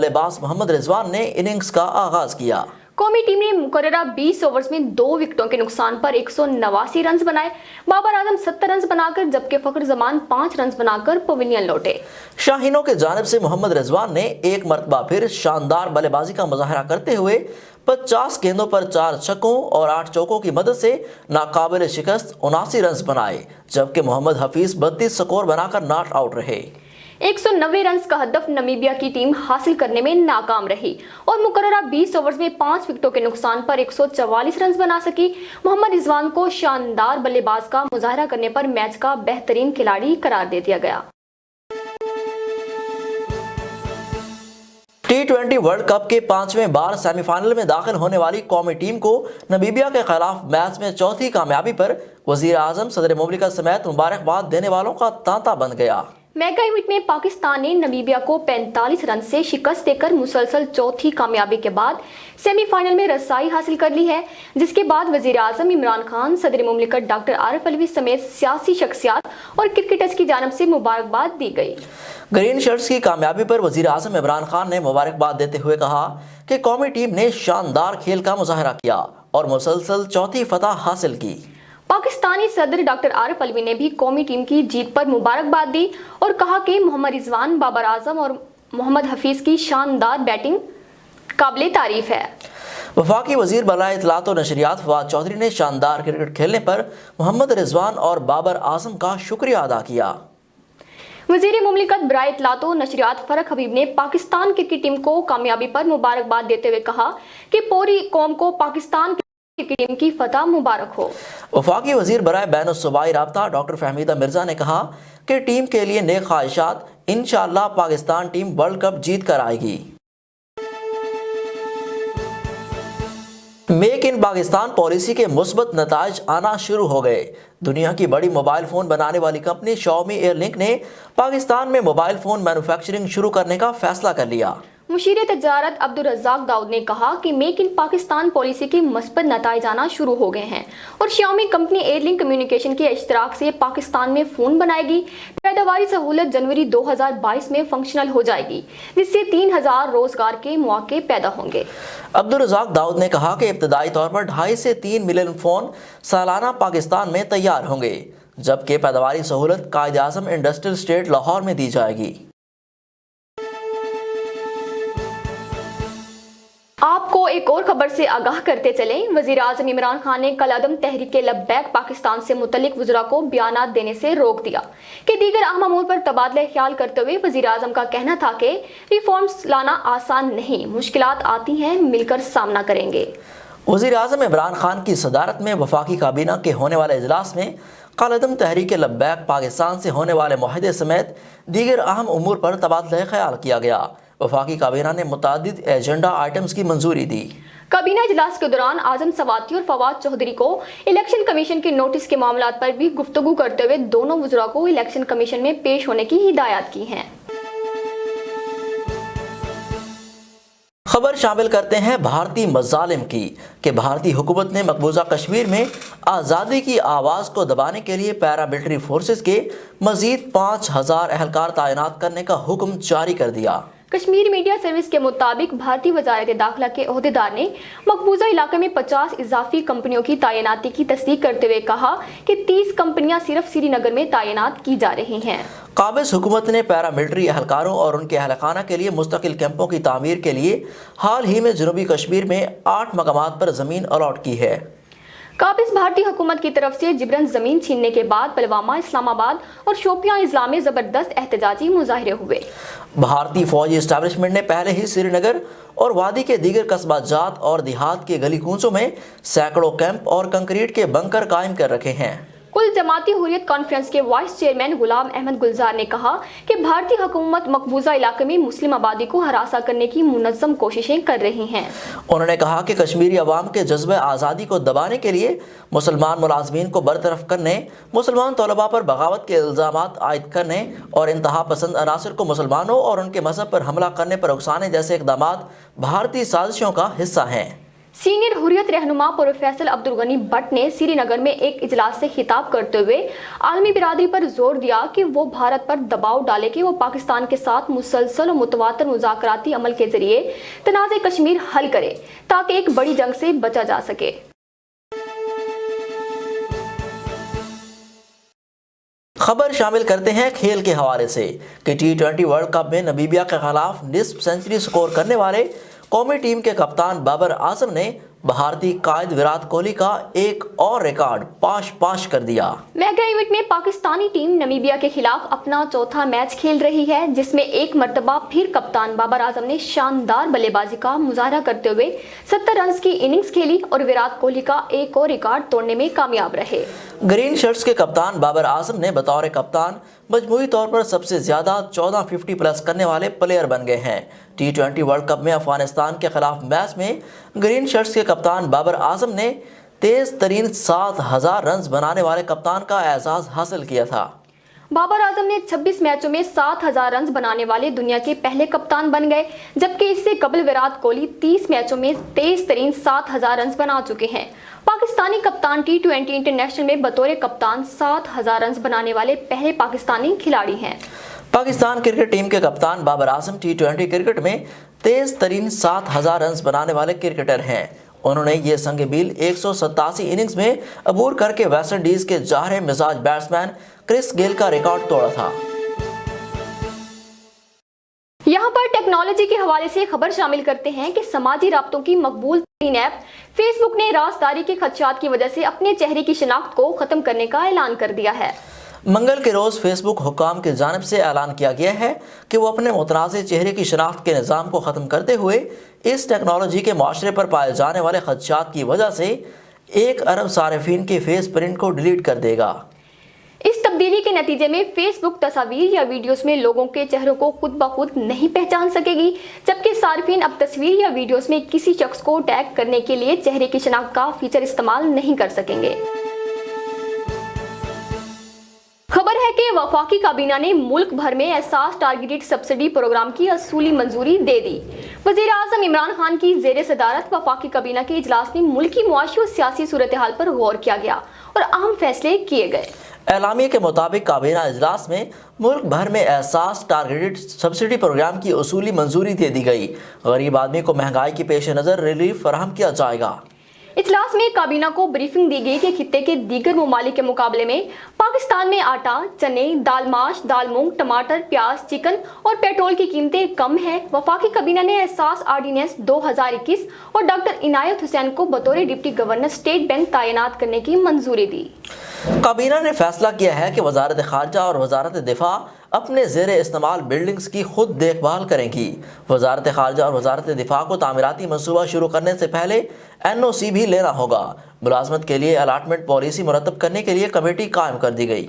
बल्लेबाज मोहम्मद रिजवान ने इनिंग्स का आगाज किया। कौमी टीम ने मुकर्ररा 20 ओवर्स में 2 विकेटों के नुकसान पर 189 रन बनाए। बाबर आजम 70 रन बनाकर जबकि फखर जमान 5 रन बनाकर पवेलियन लौटे। शाहीनों के जानिब से मोहम्मद रिजवान ने एक मरतबा फिर शानदार बल्लेबाजी का मुजाहरा करते हुए 50 गेंदों पर 4 छक्कों और 8 चौकों की मदद से नाकाबिल शिकस्त 79 रन बनाए, जबकि मोहम्मद हफीज 32 स्कोर बनाकर नॉट आउट रहे। 190 रन का हदफ नमीबिया की टीम हासिल करने में नाकाम रही और मुकर्ररा 20 ओवर्स में 5 विकेटों के नुकसान पर 144 रन बना सकी। मोहम्मद रिजवान को शानदार बल्लेबाज का मुजाहरा करने पर मैच का बेहतरीन खिलाड़ी करार दे दिया गया। T20 वर्ल्ड कप के 5वें बार सेमीफाइनल में दाखिल होने वाली कौमी टीम को नमीबिया के खिलाफ मैच में चौथी कामयाबी पर वजीर आजम, सदर मुमलिकत समेत मुबारकबाद देने वालों का तांता बन गया। मेगा इवेंट में पाकिस्तान ने नमीबिया को 45 रन से शिकस्त देकर मुसलसल चौथी कामयाबी के बाद सेमीफाइनल में रसाई हासिल कर ली है, जिसके बाद वजीर आजम इमरान खान, सदर मुमलिकत डॉक्टर आरिफ अलवी समेत सियासी शख्सियात और क्रिकेटर्स की जानिब से मुबारकबाद दी गई। ग्रीन शर्ट्स की कामयाबी पर वजीर आजम इमरान खान ने मुबारकबाद देते हुए कहा कि कौमी टीम ने शानदार खेल का मुजाहरा किया और मुसलसल चौथी फतह हासिल की। पाकिस्तानी सदर डॉक्टर आरिफ अलवी ने भी कौमी टीम की जीत पर मुबारकबाद दी और कहा कि मोहम्मद रिजवान, बाबर आजम और मोहम्मद हफीज की शानदार बैटिंग काबिले तारीफ है। वफाकी वजीर बराए इत्तलात और नशरियात फवाद चौधरी ने शानदार क्रिकेट खेलने पर मोहम्मद रिजवान और बाबर आजम का शुक्रिया अदा किया। वजीर मुमलिकत बराए इत्तलात और नशरियात फरक हबीब ने पाकिस्तान क्रिकेट टीम को कामयाबी पर मुबारकबाद देते हुए कहा कि पूरी कौम को पाकिस्तान क्रिकेट टीम की फतह मुबारक हो। वफाकी वजीर बराए बैनुस-सूबाई राब्ता डॉक्टर फहमीदा मिर्जा ने कहा कि टीम के लिए नेक ख्वाहिशात, इंशाअल्लाह पाकिस्तान टीम वर्ल्ड कप जीत कर आएगी। मेक इन पाकिस्तान पॉलिसी के मुस्बत नताइज आना शुरू हो गए। दुनिया की बड़ी मोबाइल फ़ोन बनाने वाली कंपनी Xiaomi एयरलिंक ने पाकिस्तान में मोबाइल फ़ोन मैन्युफैक्चरिंग शुरू करने का फैसला कर लिया। मुशीर तजारत अब्दुल रज़ाक दाऊद ने कहा कि मेक इन पाकिस्तान पॉलिसी के मस्बत नताइज आना शुरू हो गए हैं और Xiaomi कंपनी एयरलिंक कम्युनिकेशन के इश्तराक से पाकिस्तान में फ़ोन बनाएगी। पैदावारी सहूलत जनवरी 2022 में फंक्शनल हो जाएगी, जिससे 3000 रोजगार के मौके पैदा होंगे। अब्दुल रज़ाक दाऊद ने कहा कि इब्तदाई तौर पर 2.5 से 3 मिलियन फ़ोन सालाना पाकिस्तान में तैयार होंगे, जबकि पैदावारी सहूलत कायद आज़म इंडस्ट्रियल स्टेट लाहौर में दी जाएगी। आपको एक और खबर से आगाह करते चलें। वजीर आजम इमरान खान ने कल अदम तहरीक लब्बैक पाकिस्तान से मुतल्लिक वज़रा को बयानात देने से रोक दिया कि दीगर अहम अमूर पर तबादला ख्याल करते हुए वजीर आजम का कहना था कि रिफॉर्म्स लाना आसान नहीं, मुश्किलात आती हैं, मिलकर सामना करेंगे। वजीर आजम इमरान खान की सदारत में वफाकी काबीना के होने वाले इजलास में कल अदम तहरीक लब्बैक पाकिस्तान से होने वाले मुआहदे समेत दीगर अहम उमूर पर तबादला ख्याल किया गया। वफाकी काबीना ने मुतादिद एजेंडा आइटम्स की मंजूरी दी। काबीना इजलास के दौरान आजम सवाती और फवाद चौधरी को इलेक्शन कमीशन के नोटिस के मामलात पर भी गुफ्तगू करते हुए दोनों वज़रा को इलेक्शन कमीशन में पेश होने की हिदायत की हैं। खबर शामिल करते हैं भारतीय मज़ालिम की कि भारतीय हुकूमत ने मकबूजा कश्मीर में आज़ादी की आवाज़ को दबाने के लिए पैरामिलिट्री फोर्सेस के मज़ीद 5000 एहलकार तैनात करने का हुक्म जारी कर दिया। कश्मीर मीडिया सर्विस के मुताबिक भारतीय वजारत दाखिला के ओहदेदार ने मकबूजा इलाके में 50 इजाफी कंपनियों की तैनाती की तस्दीक करते हुए कहा कि 30 कंपनियां सिर्फ श्रीनगर में तैनात की जा रही हैं। काबिज हुकूमत ने पैरामिलिट्री एहलकारों और उनके अहलखाना के लिए मुस्तकिल कैंपों की तामीर के लिए हाल ही में जनूबी कश्मीर में 8 मकामात पर ज़मीन अलॉट की है। काबिज भारतीय हुकूमत की तरफ से जिब्रन जमीन छीनने के बाद पुलवामा, इस्लामाबाद और शोपियां इजला में जबरदस्त एहतजाजी मुजाहरे हुए। भारतीय फौजी एस्टैब्लिशमेंट ने पहले ही श्रीनगर और वादी के दीगर कस्बा जात और देहात के गली कूचों में सैकड़ों कैंप और कंक्रीट के बंकर कायम कर रखे हैं। कुल जमाती हुर्रियत कॉन्फ्रेंस के वाइस चेयरमैन गुलाम अहमद गुलजार ने कहा कि भारतीय हुकूमत मकबूजा इलाके में मुस्लिम आबादी को हरासा करने की मुनज़्ज़म कोशिशें कर रही हैं। उन्होंने कहा कि कश्मीरी अवाम के जज्बे आज़ादी को दबाने के लिए मुसलमान मुलाजमीन को बरतरफ करने, मुसलमान तलबा पर बगावत के इल्ज़ामात आयद करने और इंतहा पसंद अनासर को मुसलमानों और उनके मजहब पर हमला करने पर उकसाने जैसे इक़दामात भारतीय साजिशों का हिस्सा हैं। सीनियर हुर्रियत रहनुमा प्रोफेसर अब्दुल गनी भट्ट ने श्रीनगर में एक इजलास से खिताब करते हुए आलमी बिरादरी पर जोर दिया कि वो भारत पर दबाव डाले कि वो पाकिस्तान के साथ मुसलसल और मुतवातर मुज़ाकराती अमल के जरिए तनाज़े कश्मीर हल करे ताकि एक बड़ी जंग से बचा जा सके। खबर शामिल करते हैं खेल के हवाले से कि T20 वर्ल्ड कप में नमीबिया के खिलाफ निस्फ सेंचुरी स्कोर करने वाले कौमी टीम के कप्तान बाबर आजम ने भारतीय कायद विराट कोहली का एक और रिकॉर्ड पाश कर दिया। मेगा इवेंट में पाकिस्तानी टीम नमीबिया के खिलाफ अपना चौथा मैच खेल रही है, जिसमें एक मर्तबा फिर कप्तान बाबर आजम ने शानदार बल्लेबाजी का मुजाहरा करते हुए 70 रन की इनिंग्स खेली और विराट कोहली का एक और रिकॉर्ड तोड़ने में कामयाब रहे। ग्रीन शर्ट्स के कप्तान बाबर आजम ने बतौर कप्तान मजमूई तौर पर सबसे ज्यादा 14 50 प्लस करने वाले प्लेयर बन गए हैं। T20 वर्ल्ड कप में अफगानिस्तान के खिलाफ मैच में ग्रीन शर्ट्स के कप्तान बाबर आजम ने तेज तरीन 7000 रन बनाने वाले कप्तान का एजाज हासिल किया था। बाबर आजम ने 26 मैचों में 7000 रन बनाने वाले दुनिया के पहले कप्तान बन गए, जबकि इससे कबल विराट कोहली 30 मैचों में तेज तरीन 7000 रन बना चुके हैं। पाकिस्तानी कप्तान T20 इंटरनेशनल में बतौर कप्तान 7000 रन बनाने वाले पहले पाकिस्तानी खिलाड़ी हैं। पाकिस्तान क्रिकेट टीम के कप्तान बाबर आजम T20 क्रिकेट में तेज तरीन 7000 रन बनाने वाले क्रिकेटर हैं। उन्होंने ये संग-ए-मील 187 इनिंग्स में अबूर करके वेस्ट इंडीज के जाहरे मिजाज बैट्समैन क्रिस गेल का रिकॉर्ड तोड़ा था। यहाँ पर टेक्नोलॉजी के हवाले से खबर शामिल करते हैं कि समाजी राब्तों की मकबूल तरीन ऐप फेसबुक ने राजदारी के खदशात की वजह से अपने चेहरे की शिनाख्त को खत्म करने का ऐलान कर दिया है। मंगल के रोज फेसबुक हुकाम की जानिब से ऐलान किया गया है कि वो अपने मुतनाज़ चेहरे की शिनाख्त के निज़ाम को ख़त्म करते हुए इस टेक्नोलॉजी के माशरे पर पाए जाने वाले खदशात की वजह से 1 अरब सारिफीन के फेस प्रिंट को डिलीट कर देगा। इस तब्दीली के नतीजे में फेसबुक तस्वीर या वीडियोस में लोगों के चेहरों को खुद ब खुद नहीं पहचान सकेगी, जबकि सार्फिन अब तस्वीर या वीडियोस में किसी शख्स को टैग करने के लिए चेहरे की शिनाख्त का फीचर इस्तेमाल नहीं कर सकेंगे। खबर है कि वफाकी काबीना ने मुल्क भर में एहसास टारगेटेड सब्सिडी प्रोग्राम की असूली मंजूरी दे दी। वज़ीर आज़म इमरान खान की ज़ेर सदारत वफाकी काबीना के इजलास में मुल्की मुआशी और सियासी सूरत हाल पर गौर किया गया और अहम फैसले किए गए। एलामिया के मुताबिक काबीना इजलास में मुल्क भर में एहसास टारगेटेड सब्सिडी प्रोग्राम की असूली मंजूरी दे दी गई। गरीब आदमी को महंगाई के पेश नज़र रिलीफ फराहम किया जाएगा। इजलास में काबीना को ब्रीफिंग दी गई कि खित्ते के दीगर ममालिक के मुकाबले में पाकिस्तान में आटा, चने, दाल माश, दाल मूंग, टमाटर, प्याज, चिकन और पेट्रोल की कीमतें कम हैं। वफाकी काबीना ने एहसास आर्डिनेंस 2021 और डॉक्टर इनायत हुसैन को बतौर डिप्टी गवर्नर स्टेट बैंक तैनात करने की मंजूरी दी। काबीना ने फैसला किया है कि वजारत खारजा और वजारत दिफा अपने ज़ेर इस्तेमाल बिल्डिंग्स की खुद देखभाल करेंगी। वजारत खारजा और वजारत दिफा को तामीराती मनसूबा शुरू करने से पहले NOC भी लेना होगा। मुलाजमत के लिए अलाटमेंट पॉलिसी मुरतब करने के लिए कमेटी कायम कर दी गई।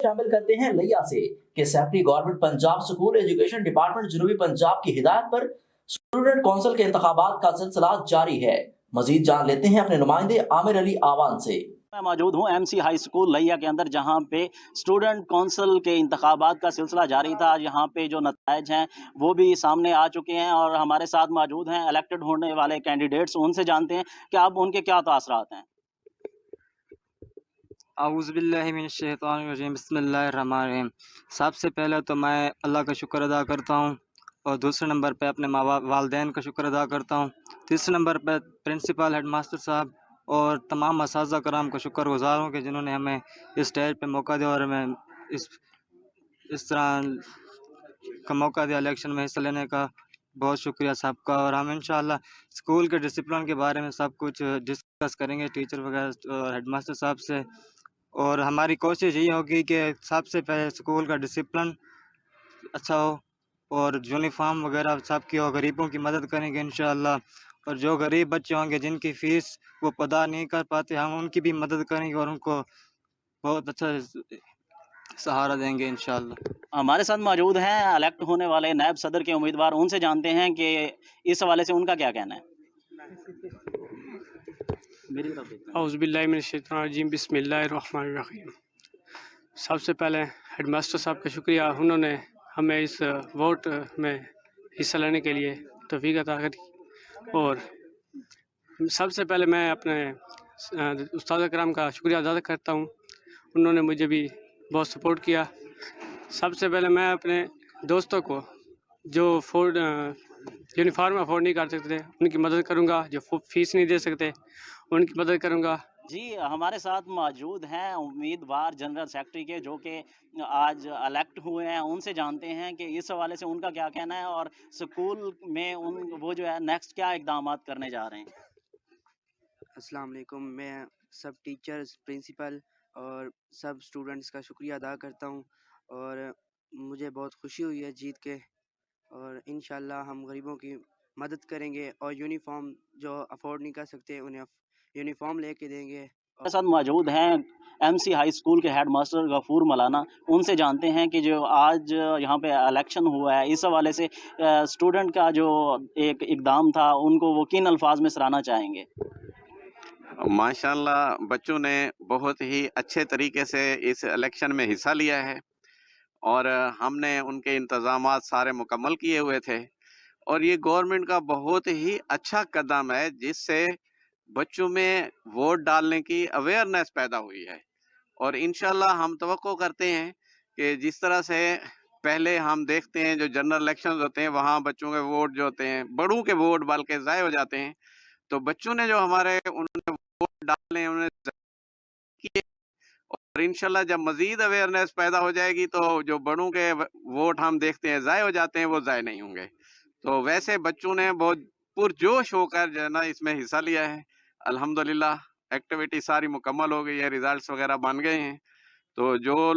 शामिल करते हैं लिया से कि safety government Punjab school education department जनूबी पंजाब की हिदायत पर स्टूडेंट काउंसिल के इंतखाबात का सिलसिला जारी है। मजीद जान लेते हैं अपने नुमाइंदे आमिर अली आवान से। मैं मौजूद हूँ MC हाई स्कूल लिया के अंदर, जहाँ पे स्टूडेंट काउंसिल के इंतखाबात का सिलसिला जारी था। यहाँ पे जो नताइज हैं वो भी सामने आ चुके हैं और हमारे साथ मौजूद हैं इलेक्टेड होने वाले कैंडिडेट्स। उनसे जानते हैं कि अब उनके क्या तासरात हैं। औज़ुबिल्लाहिमिनश्शैतानिर्रजीम, बिस्मिल्लाहिर्रहमानिर्रहीम। सबसे पहले तो मैं अल्लाह का शुक्र अदा करता हूँ और दूसरे नंबर पे अपने वालिदैन का शुक्र अदा करता हूँ। तीसरे नंबर पे प्रिंसिपल, हेड मास्टर साहब और तमाम असातिज़ा कराम का शुक्रगुज़ार हूँ कि जिन्होंने हमें इस स्टेज पे मौका दिया और हमें इस तरह का मौका दिया इलेक्शन में हिस्सा लेने का। बहुत शुक्रिया सबका। और हम इंशाअल्लाह स्कूल के डिसिप्लिन के बारे में सब कुछ डिस्कस करेंगे टीचर वगैरह और हेड मास्टर साहब से। और हमारी कोशिश ये होगी कि सबसे पहले स्कूल का डिसिप्लिन अच्छा हो और यूनिफॉर्म वगैरह सब की हो। गरीबों की मदद करेंगे इंशाअल्लाह। और जो गरीब बच्चे होंगे जिनकी फ़ीस वो अदा नहीं कर पाते, हम उनकी भी मदद करेंगे और उनको बहुत अच्छा सहारा देंगे इंशाअल्लाह। हमारे साथ मौजूद हैं इलेक्ट होने वाले नायब सदर के उम्मीदवार। उनसे जानते हैं कि इस हवाले से उनका क्या कहना है। मेरी तरफ देखते हैं। औज़ुबिल्लाहिमिनश्शैतानिर्रजीम बिस्मिल्लाहिर्रहमानिर्रहीम। सबसे पहले हेडमास्टर साहब का शुक्रिया, उन्होंने हमें इस वोट में हिस्सा लेने के लिए तौफीक अता करी। और सबसे पहले मैं अपने उस्ताद करम का शुक्रिया अदा करता हूँ, उन्होंने मुझे भी बहुत सपोर्ट किया। सबसे पहले मैं अपने दोस्तों को जो यूनिफॉर्म अफोर्ड नहीं कर सकते थे उनकी मदद करूँगा, जो फीस नहीं दे सकते उनकी मदद करूँगा। जी हमारे साथ मौजूद हैं उम्मीदवार जनरल सेक्रेटरी के, जो कि आज इलेक्ट हुए हैं। उनसे जानते हैं कि इस हवाले से उनका क्या कहना है और स्कूल में वो जो है नेक्स्ट क्या इकदाम करने जा रहे हैं। अस्सलाम वालेकुम। मैं सब टीचर्स, प्रिंसिपल और सब स्टूडेंट्स का शुक्रिया अदा करता हूँ और मुझे बहुत खुशी हुई है जीत के, और इंशाल्लाह हम गरीबों की मदद करेंगे और यूनिफॉर्म जो अफोर्ड नहीं कर सकते उन्हें यूनिफॉर्म लेके देंगे। हमारे साथ मौजूद हैं एमसी हाई स्कूल के हेड मास्टर गफूर मौलाना। उनसे जानते हैं कि जो आज यहाँ पे इलेक्शन हुआ है, इस हवाले से स्टूडेंट का जो एक इकदाम था उनको वो किन अल्फाज में सराहना चाहेंगे। माशाल्लाह बच्चों ने बहुत ही अच्छे तरीके से इस इलेक्शन में हिस्सा लिया है और हमने उनके इंतज़ामात सारे मुकम्मल किए हुए थे, और ये गवर्नमेंट का बहुत ही अच्छा कदम है जिससे बच्चों में वोट डालने की अवेयरनेस पैदा हुई है। और इंशाल्लाह हम तवक्को करते हैं कि जिस तरह से पहले हम देखते हैं जो जनरल इलेक्शंस होते हैं वहाँ बच्चों के वोट जो होते हैं, बड़ों के वोट बल्कि ज़ाय हो जाते हैं, तो बच्चों ने जो हमारे उन्होंने वोट डाले उन्होंने किए, और इंशाल्लाह जब मज़ीद अवेयरनेस पैदा हो जाएगी तो जो बड़ों के वोट हम देखते हैं ज़ाय हो जाते हैं वो ज़ाय नहीं होंगे। तो वैसे बच्चों ने बहुत पुरजोश होकर जो है ना इसमें हिस्सा लिया है। अल्हम्दुलिल्लाह एक्टिविटी सारी मुकम्मल हो गई है, रिजल्ट्स वगैरह बन गए हैं। तो जो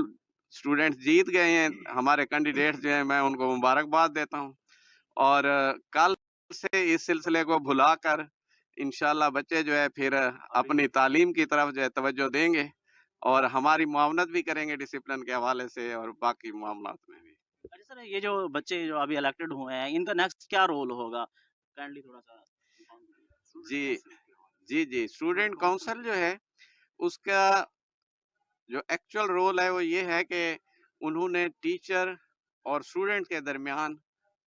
स्टूडेंट्स जीत गए हैं, हमारे कैंडिडेट्स जो हैं, मैं उनको मुबारकबाद देता हूँ। और कल से इस सिलसिले को भुलाकर इंशाल्लाह बच्चे जो है फिर अपनी तालीम की तरफ जो है तवज्जो देंगे और हमारी मुआवनत भी करेंगे डिसिप्लिन के हवाले से और बाकी मामलात में भी। अच्छा सर, ये जो बच्चे जो अभी इलेक्टेड हुए हैं इनका नेक्स्ट क्या रोल होगा, काइंडली थोड़ा सा। जी स्टूडेंट काउंसिल जो है उसका जो एक्चुअल रोल है वो ये है कि उन्होंने टीचर और स्टूडेंट के दरमियान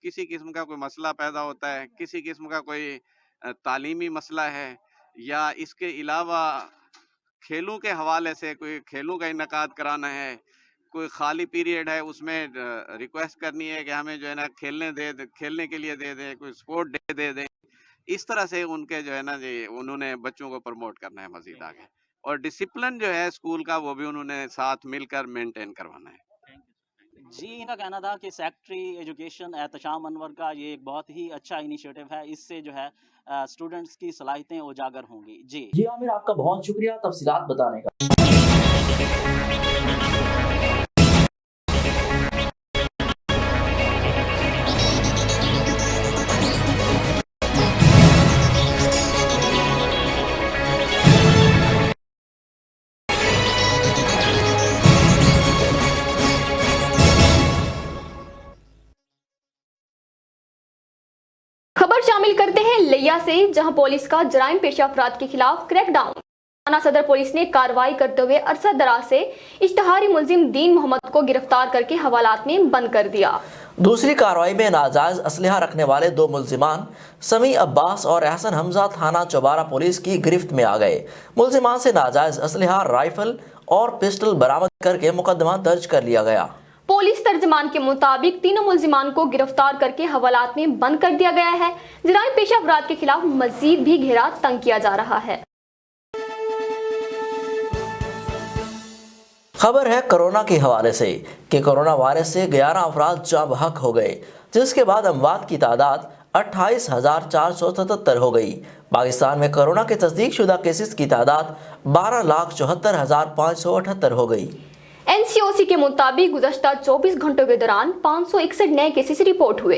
किसी किस्म का कोई मसला पैदा होता है, किसी किस्म का कोई तालीमी मसला है, या इसके अलावा खेलों के हवाले से कोई खेलों का इनकाद कराना है, कोई खाली पीरियड है उसमें रिक्वेस्ट करनी है कि हमें जो है ना खेलने के लिए दे दें, कोई स्पोर्ट डे दे दें। इस तरह से उनके जो है ना जी उन्होंने बच्चों को प्रमोट करना है मजीद आगे, और डिसिप्लिन जो है स्कूल का वो भी उन्होंने साथ मिलकर मेंटेन करवाना है। जी इनका कहना था कि सेक्रेटरी एजुकेशन एहतशाम अनवर का ये एक बहुत ही अच्छा इनिशिएटिव है, इससे जो है स्टूडेंट्स की सलाहियतें उजागर होंगी। जी आमिर, आपका बहुत शुक्रिया तफसीलात बताने का। खबर शामिल करते हैं लिया से, जहां पुलिस का जराइम पेशा अफराद के खिलाफ क्रैकडाउन। थाना सदर पुलिस ने कार्रवाई करते हुए अरसा दराज से इश्तहारी मुलजिम दीन मोहम्मद को गिरफ्तार करके हवालात में बंद कर दिया। दूसरी कार्रवाई में नाजायज असलहा रखने वाले 2 मुलजिमान समी अब्बास और एहसन हमजा थाना चौबारा पुलिस की गिरफ्त में आ गए। मुलजिमान से नाजायज असलहा, राइफल और पिस्टल बरामद करके मुकदमा दर्ज कर लिया गया। पुलिस तर्जमान के मुताबिक तीनों मुलजिमान को गिरफ्तार करके हवालात में बंद कर दिया गया है। जराइम पेशा अफराद के खिलाफ मजीद भी घेरा तंग किया जा रहा है। खबर है कोरोना के हवाले से कि कोरोना वायरस से 11 अफराद जाँ बहक हो गए, जिसके बाद अमवात की तादाद 28,477 हो गई। पाकिस्तान में कोरोना के तस्दीक शुदा केसेस की तादाद 12,74,578 हो गई। एनसीओसी के मुताबिक गुज़श्ता 24 घंटों के दौरान 561 नए केसेस रिपोर्ट हुए।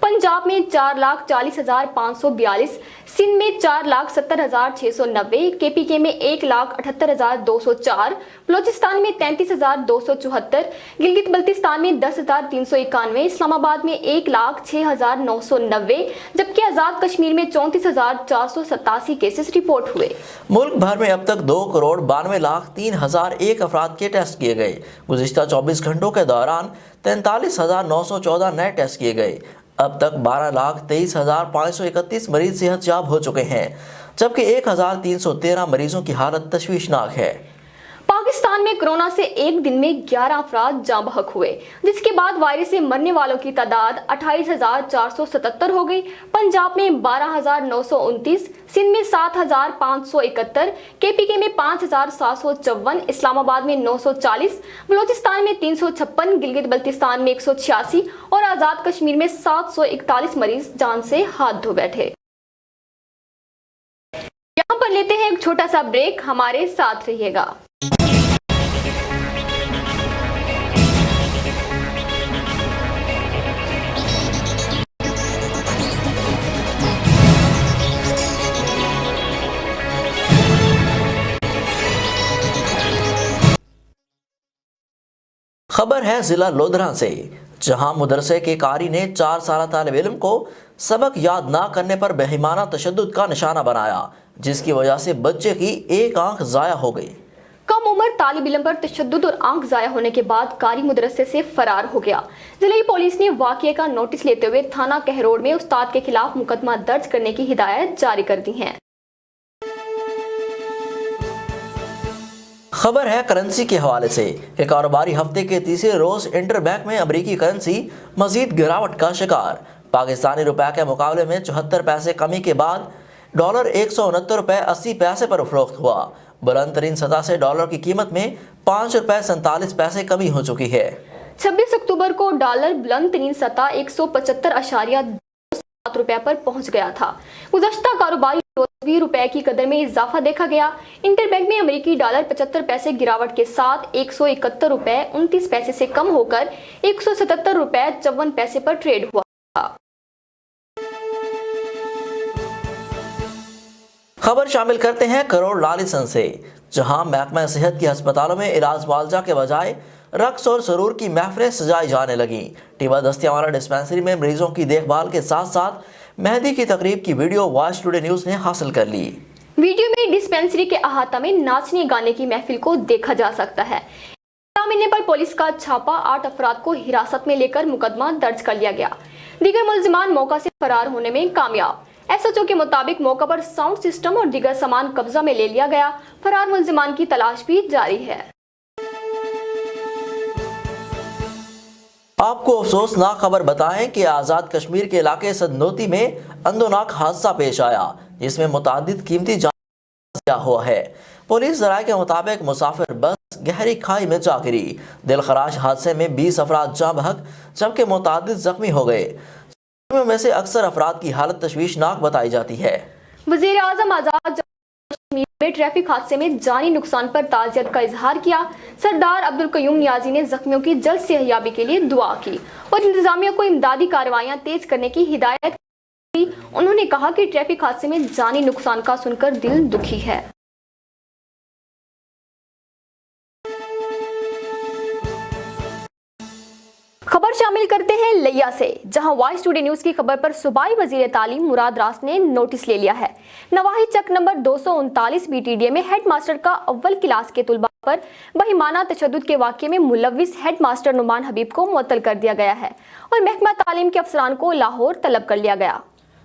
पंजाब में 4,40,542, सिंध में 4,70,690, केपीके में 1,78,204, बलोचिस्तान में 33,274, गिलगित बल्तिस्तान में 10,391, इस्लामाबाद में 1,06,990, जबकि आज़ाद कश्मीर में 34,487 केसेस रिपोर्ट हुए। मुल्क भर में अब तक 2,92,03,001 अफराद के टेस्ट किए गए। गुज़िश्ता 24 घंटों के दौरान 43,914 नए टेस्ट किए गए। अब तक 12,23,531 मरीज सेहतयाब हो चुके हैं, जबकि 1,313 मरीजों की हालत तशवीशनाक है। पाकिस्तान में कोरोना से एक दिन में 11 अफराद जाँ बहक हुए, जिसके बाद वायरस से मरने वालों की तादाद 28,477 हो गई। पंजाब में 12,929, सिंध में 7,571, केपीके में 5,754, इस्लामाबाद में 940, बलोचिस्तान में 356, गिलगित बल्तिस्तान में 186 और आज़ाद कश्मीर में 741 मरीज जान से हाथ धो बैठे। यहाँ पर लेते हैं एक छोटा सा ब्रेक, हमारे साथ रहिएगा। खबर है जिला लोधरा से, जहां मदरसे के कारी ने 4 साल तालिब इल्म को सबक याद ना करने पर बेईमाना तशद्दुद का निशाना बनाया, जिसकी वजह से बच्चे की एक आंख जाया हो गई। कम उम्र तालिब इल्म पर तशद्दुद और आंख जाया होने के बाद कारी मदरसे से फरार हो गया। जिले पुलिस ने वाकये का नोटिस लेते हुए थाना कहरोड़ में उस्ताद के खिलाफ मुकदमा दर्ज करने की हिदायत जारी कर दी है। खबर है करेंसी के हवाले से कि कारोबारी हफ्ते के तीसरे रोज इंटरबैंक में अमरीकी करेंसी मजीद गिरावट का शिकार। पाकिस्तानी रुपए के मुकाबले में 74 पैसे कमी के बाद डॉलर 169 रुपए 80 पैसे पर फरोख्त हुआ। बुलंद तरीन सतह से डॉलर की कीमत में 5 रुपए 47 पैसे कमी हो चुकी है। 26 अक्टूबर को डॉलर बुलंद तरीन सतह 175.27 रुपए पर पहुंच गया था। गुज़श्ता कारोबारी रोज भी रुपए की कदर में इजाफा देखा गया। इंटरबैंक में अमेरिकी डॉलर 75 पैसे गिरावट के साथ 171 रुपए 29 पैसे से कम होकर 177 रुपए 54 पैसे पर ट्रेड हुआ। खबर शामिल करते हैं करोड़ लालिसन से, जहां महकमा सेहत के अस्पतालों में इलाज मुआवजा के बजाय रक्स और सरूर की महफिलें सजाई जाने लगी। टीबा दस्तियावाला डिस्पेंसरी में मरीजों की देखभाल के साथ साथ मेहंदी की तकरीब की वीडियो वॉइस टुडे न्यूज ने हासिल कर ली। वीडियो में डिस्पेंसरी के अहाता में नाचने गाने की महफिल को देखा जा सकता है। मिलने पर पुलिस का छापा 8 अफराद को हिरासत में लेकर मुकदमा दर्ज कर लिया गया। दीगर मुलजिमान मौका से फरार होने में कामयाब। एसएचओ के मुताबिक मौका पर साउंड सिस्टम और दीगर सामान कब्जा में ले लिया गया। फरार मुलजिमान की तलाश भी जारी है। आपको अफसोसनाक खबर बताएं कि आज़ाद कश्मीर के इलाके सदनोती में अंदोनाक हादसा पेश आया, जिसमें मुतादिद कीमती जान हुआ है। पुलिस ज़राए के मुताबिक मुसाफिर बस गहरी खाई में जा गिरी। दिलखराश हादसे में 20 अफराद जाँ बहक जबकि मुतादिद जख्मी हो गए, में से अक्सर अफराद की हालत तशवीशनाक बताई जाती है। वज़ीर आज़म आज़ाद कश्मीर में ट्रैफिक हादसे में जानी नुकसान पर ताज़ियत का इजहार किया। सरदार अब्दुल कयूम नियाजी ने जख्मियों की जल्द सेहतयाबी के लिए दुआ की और इंतजामिया को इमदादी कार्रवाइयां तेज करने की हिदायत की। उन्होंने कहा कि ट्रैफिक हादसे में जानी नुकसान का सुनकर दिल दुखी है। खबर शामिल करते हैं लिया से, जहां वॉइस टुडे न्यूज की खबर पर सूबाई वजीर तालीम मुराद रास ने नोटिस ले लिया है। नवाही चक नंबर 239 बीटीडीए में हेड मास्टर का अव्वल क्लास के तुलबा पर बहिमाना तशद्दुद के वाक़े में मुलव्विस हेड मास्टर नुमान हबीब को मुअत्तल कर दिया गया है और महकमा तालीम के अफसरान को लाहौर तलब कर लिया गया।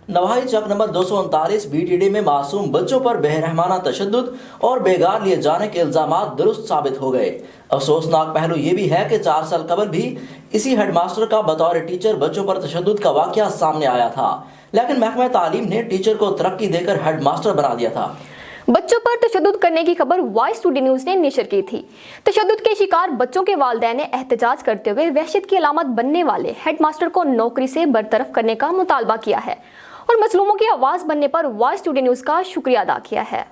नवाही चक नंबर 239 बीटीडी में मासूम बच्चों पर बेरहमाना तशद्दुद और बेगार लिए जाने के इल्जामात दुरुस्त साबित हो गए। अफसोसनाक पहलू ये भी है कि 4 साल कबल भी इसी हेडमास्टर का बतौर टीचर बच्चों पर तशद्दुद का वाकया सामने आया था, लेकिन महकमा तालीम ने टीचर को तरक्की देकर हेडमास्टर बना दिया था। बच्चों पर तशद्दुद करने की खबर वॉइस टुडे न्यूज ने नशर की थी। तशद्दुद के शिकार बच्चों के वालिदैन ने एहतजाज करते हुए वहशत की अलामत बनने वाले हेडमास्टर को नौकरी से बरतरफ करने का मुतालबा किया है और मजलूमों की आवाज बनने पर वॉइस टुडे न्यूज का शुक्रिया अदा किया है।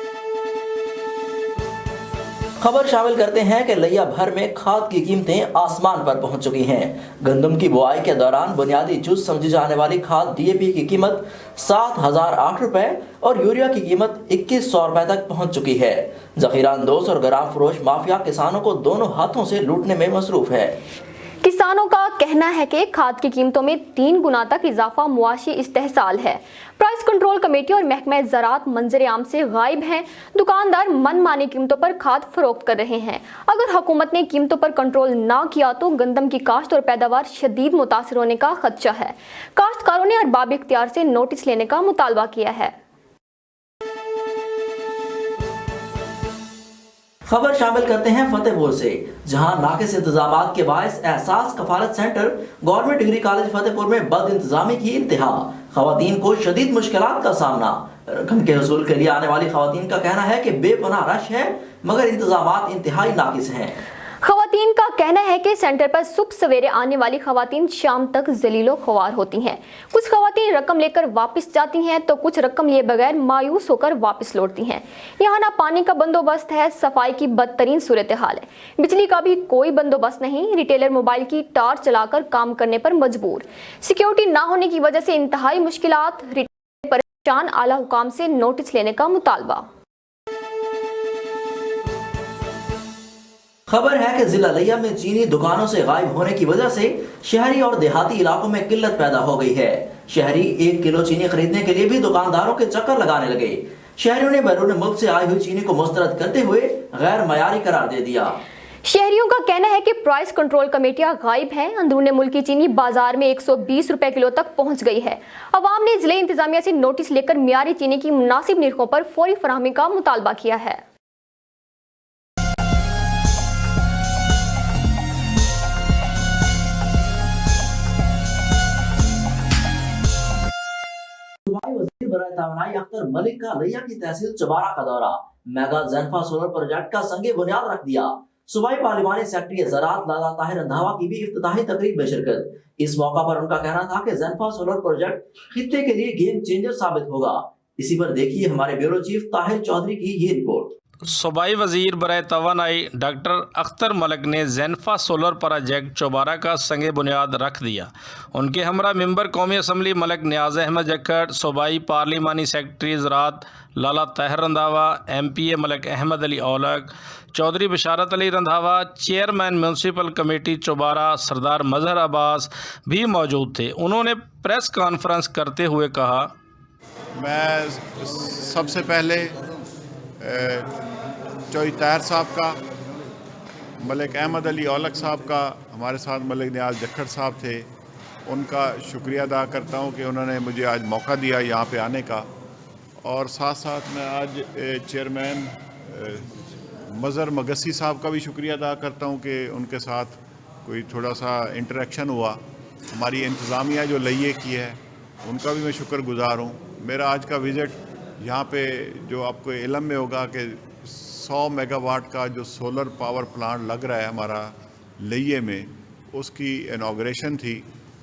खबर शामिल करते हैं कि लैया भर में खाद की कीमतें आसमान पर पहुंच चुकी हैं। गंदम की बुआई के दौरान बुनियादी जुज समझी जाने वाली खाद डीएपी की कीमत 7,008 रुपए और यूरिया की कीमत 2,100 रुपए तक पहुंच चुकी है। जखीरा अंदोज और ग्राम फरोश माफिया किसानों को दोनों हाथों से लूटने में मसरूफ है। किसानों का कहना है कि खाद की कीमतों में 3 गुना तक इजाफा मुआशी इस्तेहसाल है। प्राइस कंट्रोल कमेटी और महकमा ज़राअत मंजर आम से गायब हैं। दुकानदार मनमानी कीमतों पर खाद फरोख्त कर रहे हैं। अगर हुकूमत ने कीमतों पर कंट्रोल ना किया तो गंदम की काश्त और पैदावार शदीद मुतासर होने का खदशा है। काश्तकारों ने अरबाब इख्तियार से नोटिस लेने का मुतालबा किया है। खबर शामिल करते हैं फतेहपुर से, जहां नाकिस इंतजामात के बायस एहसास कफालत centre government degree college Fatehpur में बद इंतजामी की इंतहा। खवातीन को शदीद मुश्किलात का सामना। रकम के हसूल के लिए आने वाली खवातीन का कहना है कि बेपनाह रश है मगर इंतजामात इंतहाई नाकिस हैं। खवातीन का कहना है कि सेंटर पर सुबह सवेरे आने वाली खवातीन शाम तक जलीलो ख्वार होती हैं। कुछ खवातीन रकम लेकर वापस जाती हैं तो कुछ रकम लिए बगैर मायूस होकर वापस लौटती हैं। यहाँ ना पानी का बंदोबस्त है, सफाई की बदतरीन सूरत हाल है, बिजली का भी कोई बंदोबस्त नहीं। रिटेलर मोबाइल की टार चलाकर काम करने पर मजबूर। सिक्योरिटी ना होने की वजह से इंतहाई मुश्किलात। रिटेलर परेशान, आला हुकाम से नोटिस लेने का मुतालबा। खबर है कि जिला लिया में चीनी दुकानों से गायब होने की वजह से शहरी और देहाती इलाकों में किल्लत पैदा हो गई है। शहरी 1 किलो चीनी खरीदने के लिए भी दुकानदारों के चक्कर लगाने लगे। शहरियों ने बैरून मुल्क से आई हुई चीनी को मुस्तरद करते हुए गैर मयारी करार दे दिया। शहरियों का कहना है कि प्राइस कंट्रोल कमेटियां गायब हैं। अंदरूनी मुल्क की चीनी बाजार में 120 रुपए किलो तक पहुंच गई है। अवाम ने जिले इंतजामिया से नोटिस लेकर मियारी चीनी की मुनासिब निर्खों पर फौरी फराहमी का मुतालबा किया है। वज़ीर बराए तवानाई अख्तर मलिक का लिया की तहसील चबारा का दौरा। मेगा ज़ेनफा सोलर प्रोजेक्ट का संगे बुनियाद रख दिया। सूबाई पार्लिमानी सेक्रेटरी ज़राअत लाला ताहिर रंधावा की भी इफ्तिताही तकरीब में शिरकत। इस मौका पर उनका कहना था कि ज़ेनफा सोलर प्रोजेक्ट खित्ते के लिए गेम चेंजर साबित होगा। इसी पर देखिए हमारे ब्यूरो चीफ ताहिर चौधरी की ये रिपोर्ट। सूबाई वज़ीर बराए तवानाई डॉक्टर अख्तर मलिक ने ज़ेनफा सोलर प्रोजेक्ट चौबारा का संगे बुनियाद रख दिया। उनके हमरा मेंबर कौमी असम्बली मलिक नियाज़ अहमद जक्कड़, सूबाई पार्लिमानी सेक्रेटरी ज़राअत Lala Tahir Randhawa, MPA Malik Ahmad Ali Aulakh, Chaudhry Basharat Ali Randhawa, chairman municipal committee Chaubara Sardar Mazhar Abbas भी मौजूद थे। उन्होंने प्रेस कॉन्फ्रेंस करते हुए कहा, मैं सबसे पहले चौधरी ताहिर साहब का, मलिक अहमद अली औलक साहब का, हमारे साथ मलिक नियाज़ जक्कड़ साहब थे, उनका शुक्रिया अदा करता हूं कि उन्होंने मुझे आज मौका दिया यहाँ पे आने का। और साथ साथ मैं आज चेयरमैन मज़हर मगसी साहब का भी शुक्रिया अदा करता हूं कि उनके साथ कोई थोड़ा सा इंटरेक्शन हुआ। हमारी इंतज़ामिया जो लइये की है उनका भी मैं शुक्रगुज़ार हूँ। मेरा आज का विज़िट यहाँ पे जो आपको इल्म में होगा कि 100 मेगावाट का जो सोलर पावर प्लांट लग रहा है हमारा लइये में, उसकी इनॉग्रेशन थी।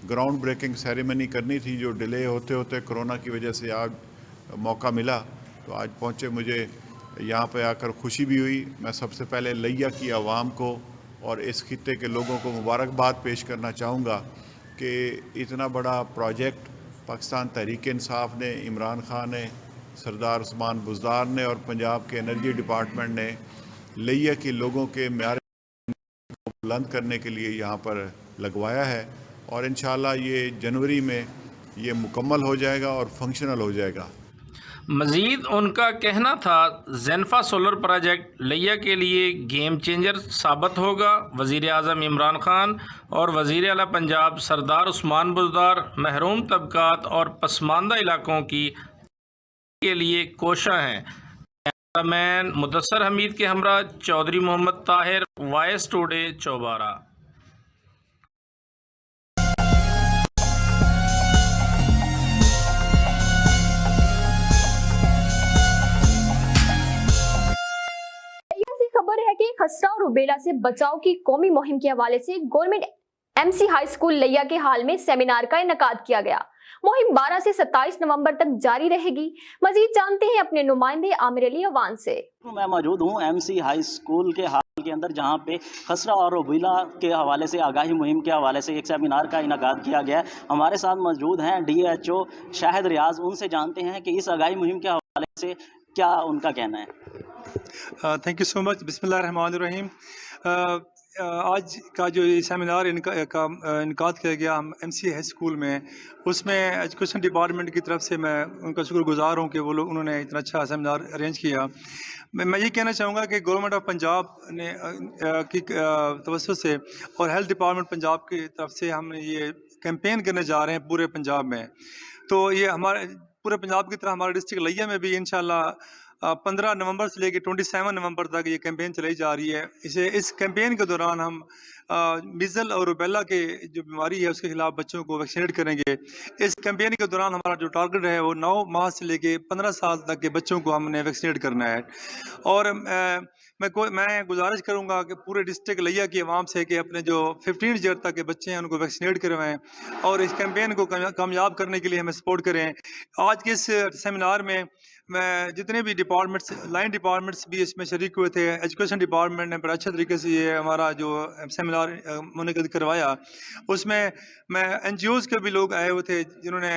ग्राउंड ब्रेकिंग सेरेमनी करनी थी जो डिले होते होते कोरोना की वजह से आज मौका मिला, तो आज पहुँचे। मुझे यहाँ पे आकर खुशी भी हुई। मैं सबसे पहले लइया की आवाम को और इस खित्ते के लोगों को मुबारकबाद पेश करना चाहूँगा कि इतना बड़ा प्रोजेक्ट पाकिस्तान तहरीक इंसाफ ने, इमरान खान ने, सरदार उस्मान बुज़दार ने और पंजाब के एनर्जी डिपार्टमेंट ने लइया के लोगों के म्यार को बुलंद करने के लिए यहाँ पर लगवाया है। और इंशाल्लाह ये जनवरी में ये मुकम्मल हो जाएगा और फंक्शनल हो जाएगा। मज़ीद उनका कहना था ज़ेनफा सोलर प्रोजेक्ट लिया के लिए गेम चेंजर साबित होगा। वज़ीर आज़म इमरान खान और वज़ीर आला पंजाब सरदार उस्मान बुज़दार महरूम तबकात और पसमानदा इलाकों की के लिए कोशा हैं। कैमरामैन मुदस्सर हमीद के हमरा चौधरी मोहम्मद ताहिर, वॉइस टुडे चौबारा। खबर है कि खसरा और रुबेला से बचाव की कौमी मुहिम के हवाले से गवर्नमेंट MC हाई स्कूल लिया के हाल में सेमिनार का इनेकाद किया गया। मुहिम 12 से 27 नवंबर तक जारी रहेगी। मजीद जानते हैं अपने नुमाइंदे आमिर अली अवान से। मैं मौजूद हूँ MC हाई स्कूल के हाल के अंदर, जहाँ पे खसरा और रूबेला के हवाले से आगाही मुहिम के हवाले से एक सेमिनार का इनेकाद किया गया है। हमारे साथ मौजूद हैं DHO शाहिद रियाज। उनसे जानते हैं कि इस आगाही मुहिम के हवाले से क्या उनका कहना है। Thank you so much. बिस्मिल्लाहिर्रहमानिर्रहीम। आज का जो ये सेमिनार इनकाद किया गया हम MC हाई स्कूल में, उसमें एजुकेशन डिपार्टमेंट की तरफ से मैं उनका शुक्रगुजार हूँ कि वो लोग उन्होंने इतना अच्छा सेमिनार अरेंज किया। मैं ये कहना चाहूँगा कि गवर्नमेंट ऑफ पंजाब ने की तवज्जो से और हेल्थ डिपार्टमेंट पंजाब की तरफ से हम ये कैंपेन करने जा रहे हैं पूरे पंजाब में। तो ये हमारे पूरे पंजाब की तरह हमारे डिस्ट्रिक्ट लिया में भी इंशाल्लाह 15 नवंबर से लेकर 27 नवंबर तक ये कैंपेन चलाई जा रही है। इस कैंपेन के दौरान हम मीज़ल और रूबेला के जो बीमारी है उसके खिलाफ बच्चों को वैक्सीनेट करेंगे। इस कैंपेन के दौरान हमारा जो टारगेट है वो 9 माह से लेके 15 साल तक के बच्चों को हमने वैक्सीनेट करना है। और मैं गुजारिश करूंगा कि पूरे डिस्ट्रिक्ट लिया की आवाम से कि अपने जो 15 ईयर तक के बच्चे हैं उनको वैक्सीनेट करवाएं और इस कैंपेन को कामयाब करने के लिए हमें सपोर्ट करें। आज के इस सेमिनार में मैं जितने भी डिपार्टमेंट्स, लाइन डिपार्टमेंट्स भी इसमें शरीक हुए थे। एजुकेशन डिपार्टमेंट ने बड़ा अच्छा तरीके से ये हमारा जो सेमिनार मुनक़िद करवाया। उसमें मैं NGOs के भी लोग आए हुए थे जिन्होंने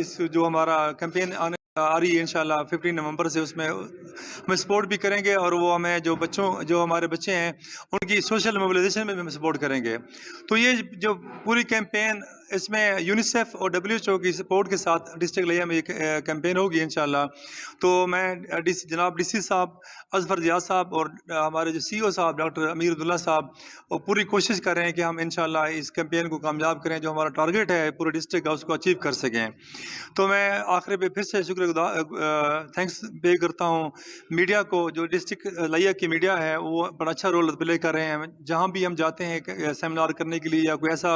इस जो हमारा कैंपेन आ रही है इंशाल्लाह 15 नवंबर से, उसमें हमें सपोर्ट भी करेंगे और वो हमें जो हमारे बच्चे हैं उनकी सोशल मोबिलाइजेशन में भी हमें सपोर्ट करेंगे। तो ये जो पूरी कैंपेन इसमें यूनिसेफ और WHO की सपोर्ट के साथ डिस्ट्रिक्ट लिया में एक कैंपेन होगी इंशाल्लाह। तो मैं जनाब DC साहब, अजफर जियाद साहब और हमारे जो CEO साहब डॉक्टर अमीर अब्दुल्ला साहब पूरी कोशिश कर रहे हैं कि हम इंशाल्लाह इस कैंपेन को कामयाब करें, जो हमारा टारगेट है पूरे डिस्ट्रिक्ट का उसको अचीव कर सकें। तो मैं आखिर पे फिर से थैंक्स पे करता हूँ मीडिया को। जो डिस्ट्रिक्ट लिया की मीडिया है वो बड़ा अच्छा रोल प्ले कर रहे हैं। जहाँ भी हम जाते हैं सेमिनार करने के लिए या कोई ऐसा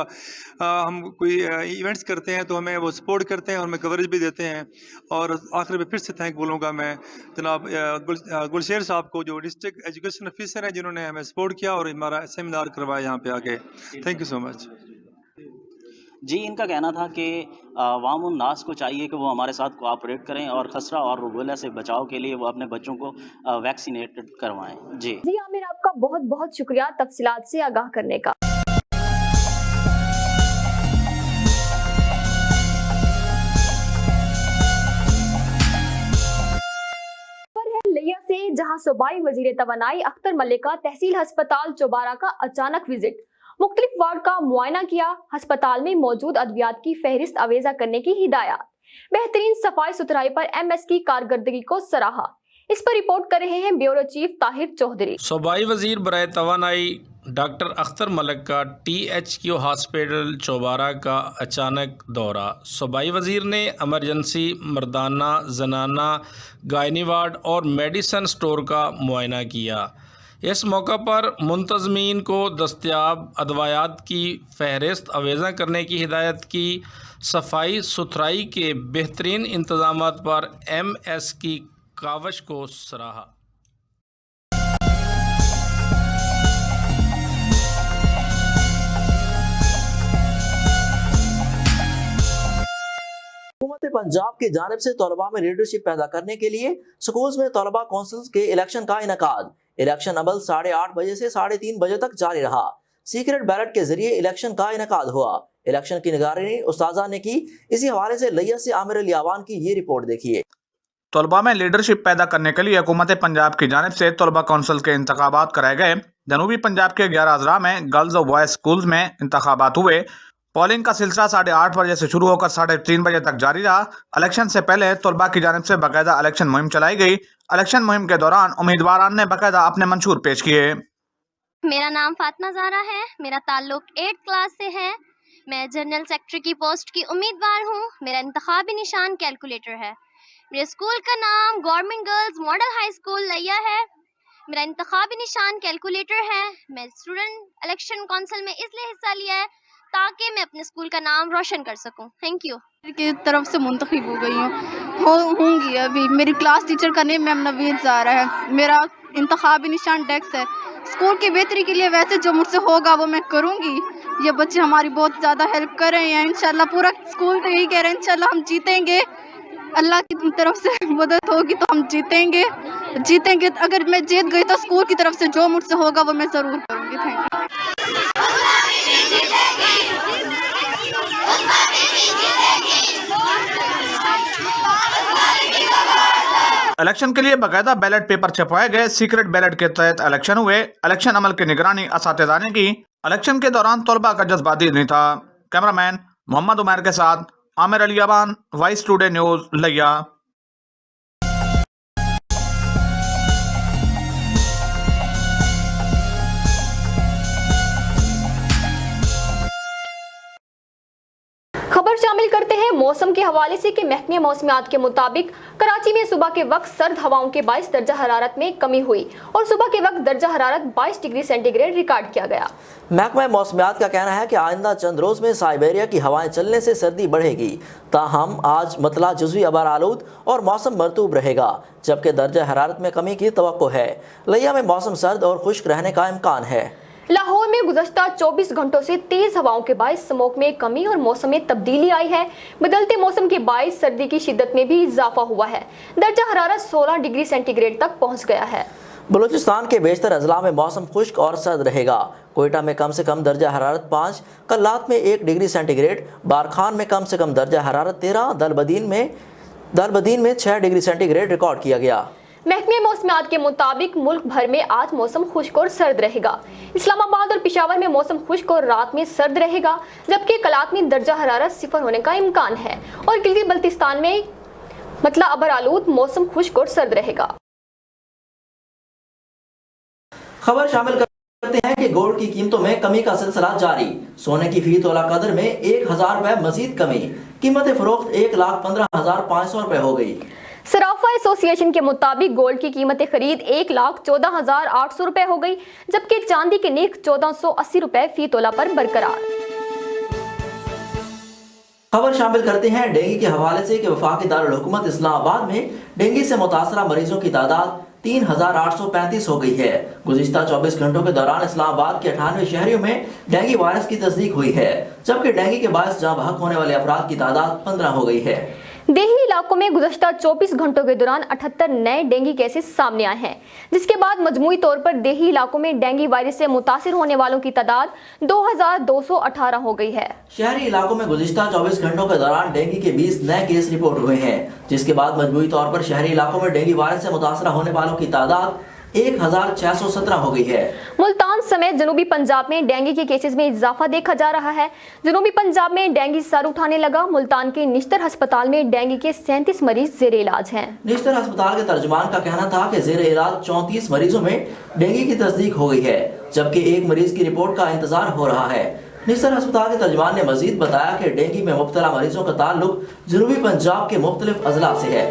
हम कोई इवेंट्स करते हैं तो हमें वो सपोर्ट करते हैं और हमें कवरेज भी देते हैं। और आखिर में फिर से थैंक बोलूँगा मैं जनाब गुलशेर साहब को, जो डिस्ट्रिक्ट एजुकेशन ऑफिसर हैं, जिन्होंने हमें सपोर्ट किया और हमारा सेमिनार करवाया यहाँ पे आके। Thank you so much. जी, इनका कहना था कि अवामुन नास को चाहिए कि वो हमारे साथ कोऑपरेट करें और खसरा और रूबेला से बचाव के लिए वो अपने बच्चों को वैक्सीनेटेड करवाएं। जी आमिर, आपका बहुत बहुत शुक्रिया तफसीलात से आगाह करने का। लिया से जहां सूबाई वजीर तवानाई अख्तर मलिक का तहसील हस्पताल चौबारा का अचानक विजिट, मुख्तलिफ वार्ड का मुआयना किया, अस्पताल में मौजूद अद्वियात की फहरिस्त अवेजा करने की हिदायत, बेहतरीन सफाई सुथराई पर MS की कारकर्दगी को सराहा। इस पर रिपोर्ट कर रहे हैं ब्यूरो चीफ ताहिर चौधरी। सूबाई वजीर बराए तवानाई डॉक्टर अख्तर मलिक का THQ हॉस्पिटल चौबारा का अचानक दौरा। सूबाई वजीर ने एमरजेंसी, मर्दाना, जनाना, गायनी वार्ड और मेडिसन स्टोर का मुआयना किया। इस मौका पर मुंतजमीन को दस्तयाब अदवायात की फहरिस्त अवेजा करने की हिदायत की। सफाई सुथराई के बेहतरीन इंतजामात पर MS की कावश को सराहा। हुकूमत पंजाब की जानिब से तलबा में लीडरशिप पैदा करने के लिए स्कूल्स में तलबा कौंसिल्स के इलेक्शन का इनेकाद। इलेक्शन अमल 8:30 बजे से 3:30 बजे तक जारी रहा। सीक्रेट बैलेट के जरिए इलेक्शन का इनेकाद हुआ। इलेक्शन की निगरानी उस्ताजा ने की। इसी हवाले से लिया से आमिर अली अवान की ये रिपोर्ट देखिए। तलबा में लीडरशिप पैदा करने के लिए हुकूमत पंजाब की जानिब से तलबा कौंसिल के इंतखाबात कराए गए। जनूबी पंजाब के 11 अजला में गर्ल्स और बॉयज़ स्कूल्स में इंतखाबात हुए। पोलिंग का सिलसिला 8:30 बजे से शुरू होकर 3:30 बजे तक जारी रहा। इलेक्शन से पहले तलबा की जानिब से बाकायदा इलेक्शन मुहिम चलाई गई। इलेक्शन मुहिम के दौरान उम्मीदवारान ने बाकायदा अपने मंशूर पेश किए। मेरा नाम फातिमा ज़हरा है, मेरा ताल्लुक 8th क्लास से है। मैं जनरल सेक्रेटरी की पोस्ट की उम्मीदवार हूँ। मेरा इंतखाबी निशान कैलकुलेटर है। मेरे स्कूल का नाम government girls model high school लिया है। मेरा इंतखाबी निशान कैलकुलेटर है। मैं स्टूडेंट इलेक्शन काउंसिल में इसलिए हिस्सा लिया है ताकि मैं अपने स्कूल का नाम रोशन कर सकूं। Thank you. की तरफ से मुंतखब हो गई होंगी अभी। मेरी क्लास टीचर का नेम मैम नवीद ज़हरा है। मेरा इंतखाबी निशान डेस्क है। स्कूल की बेहतरी के लिए वैसे जो मुझसे होगा वो मैं करूँगी। یہ بچے ہماری بہت زیادہ ہیلپ کر رہے ہیں. انشاءاللہ پورا اسکول تو یہی کہہ رہے ہیں انشاءاللہ ہم جیتیں گے. اللہ کی طرف سے مدد ہوگی تو ہم جیتیں گے. اگر میں جیت گئی تو اسکول کی طرف سے جو مجھ سے ہوگا وہ میں ضرور کروں گی. Thank you. الیکشن کے لیے باقاعدہ بیلٹ پیپر چھپوائے گئے. سیکرٹ بیلٹ کے تحت الیکشن ہوئے. الیکشن عمل کی نگرانی اساتذہ نے کی. الیکشن کے دوران طلباء کا جذباتی نہیں تھا. کیمرہ مین محمد عمیر کے ساتھ عامر علی ابان، وائس ٹوڈے نیوز، لیا. خبر شامل کرتے ہیں موسم کے حوالے سے کہ محکمہ موسمیات کے مطابق کراچی میں صبح کے وقت سرد ہواؤں کے باعث درجہ حرارت میں کمی ہوئی اور صبح کے وقت درجہ حرارت 22 ڈگری سینٹی گریڈ ریکارڈ کیا گیا. محکمہ موسمیات کا کہنا ہے کہ آئندہ چند روز میں سائبیریا کی ہوائیں چلنے سے سردی بڑھے گی. تاہم آج مطلع جزوی غبار آلود اور موسم مرطوب رہے گا جبکہ درجہ حرارت میں کمی کی توقع ہے. لیا میں موسم سرد اور خشک رہنے کا امکان ہے. لاہور میں گزشتہ 24 گھنٹوں سے تیز ہواؤں کے باعث سموک میں کمی اور موسم میں تبدیلی آئی ہے. بدلتے موسم کے باعث سردی کی شدت میں بھی اضافہ ہوا ہے. درجہ حرارت 16 ڈگری سینٹی گریڈ تک پہنچ گیا ہے. بلوچستان کے بیشتر اضلاع میں موسم خشک اور سرد رہے گا. کوئٹہ میں کم سے کم درجہ حرارت 5، کلات میں 1 ڈگری سینٹی گریڈ، بارکھان میں کم سے کم درجہ حرارت 13، دلبدین میں 6 ڈگری سینٹی گریڈ ریکارڈ کیا گیا. محکمہ موسمیات کے مطابق ملک بھر میں آج موسم خشک اور سرد رہے گا. اسلام آباد اور پشاور میں موسم خشک اور رات میں سرد رہے گا جبکہ کلات میں درجہ حرارت 0 ہونے کا امکان ہے اور گلگت بلتستان میں مطلع ابر آلود موسم خشک اور سرد رہے گا. خبر شامل کرتے ہیں کہ گولڈ کی قیمتوں میں کمی کا سلسلہ جاری. سونے کی فی تولہ قدر میں 1000 روپے مزید کمی. قیمت فروخت 1,15,500 روپے ہو گئی. صرافہ ایسوسی ایشن کے مطابق گولڈ کی قیمت خرید 1,14,800 روپے ہو گئی جبکہ چاندی کے نرخ 1,480 روپے فی تولہ پر برقرار. خبر شامل کرتے ہیں ڈینگی کے حوالے سے کہ وفاقی دارالحکومت اسلام آباد میں ڈینگی سے متاثرہ مریضوں کی تعداد 3,835 ہو گئی ہے. گزشتہ 24 گھنٹوں کے دوران اسلام آباد کے 98 شہریوں میں ڈینگی وائرس کی تصدیق ہوئی ہے جبکہ ڈینگی کے باعث جاں بحق ہونے والے افراد کی تعداد 15 ہو گئی ہے. دیہی علاقوں میں گزشتہ 24 گھنٹوں کے دوران 78 نئے ڈینگی کیسز سامنے آئے ہیں جس کے بعد مجموعی طور پر دیہی علاقوں میں ڈینگی وائرس سے متاثر ہونے والوں کی تعداد 2,218 ہو گئی ہے. شہری علاقوں میں گزشتہ 24 گھنٹوں کے دوران ڈینگی کے 20 نئے کیس رپورٹ ہوئے ہیں جس کے بعد مجموعی طور پر شہری علاقوں میں ڈینگی وائرس سے متاثرہ ہونے والوں کی تعداد 1,617 ہو گئی ہے. ملتان سمیت جنوبی پنجاب میں ڈینگی کے کیسز میں اضافہ دیکھا جا رہا ہے. جنوبی پنجاب میں ڈینگی سر اٹھانے لگا. ملتان کے نشتر ہسپتال میں ڈینگی کے 37 مریض زیر علاج ہیں. نشتر ہسپتال کے ترجمان کا کہنا تھا کہ زیر علاج 34 مریضوں میں ڈینگی کی تصدیق ہو گئی ہے جبکہ ایک مریض کی رپورٹ کا انتظار ہو رہا ہے. نشتر ہسپتال کے ترجمان نے مزید بتایا کہ ڈینگی میں مبتلا مریضوں کا تعلق جنوبی پنجاب کے مختلف اضلاع سے ہے.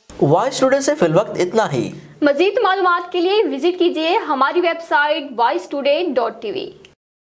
وائس ٹوڈے سے فی الوقت اتنا ہی. مزید معلومات کے لیے وزٹ کیجیے ہماری ویب سائٹ voicetoday.tv.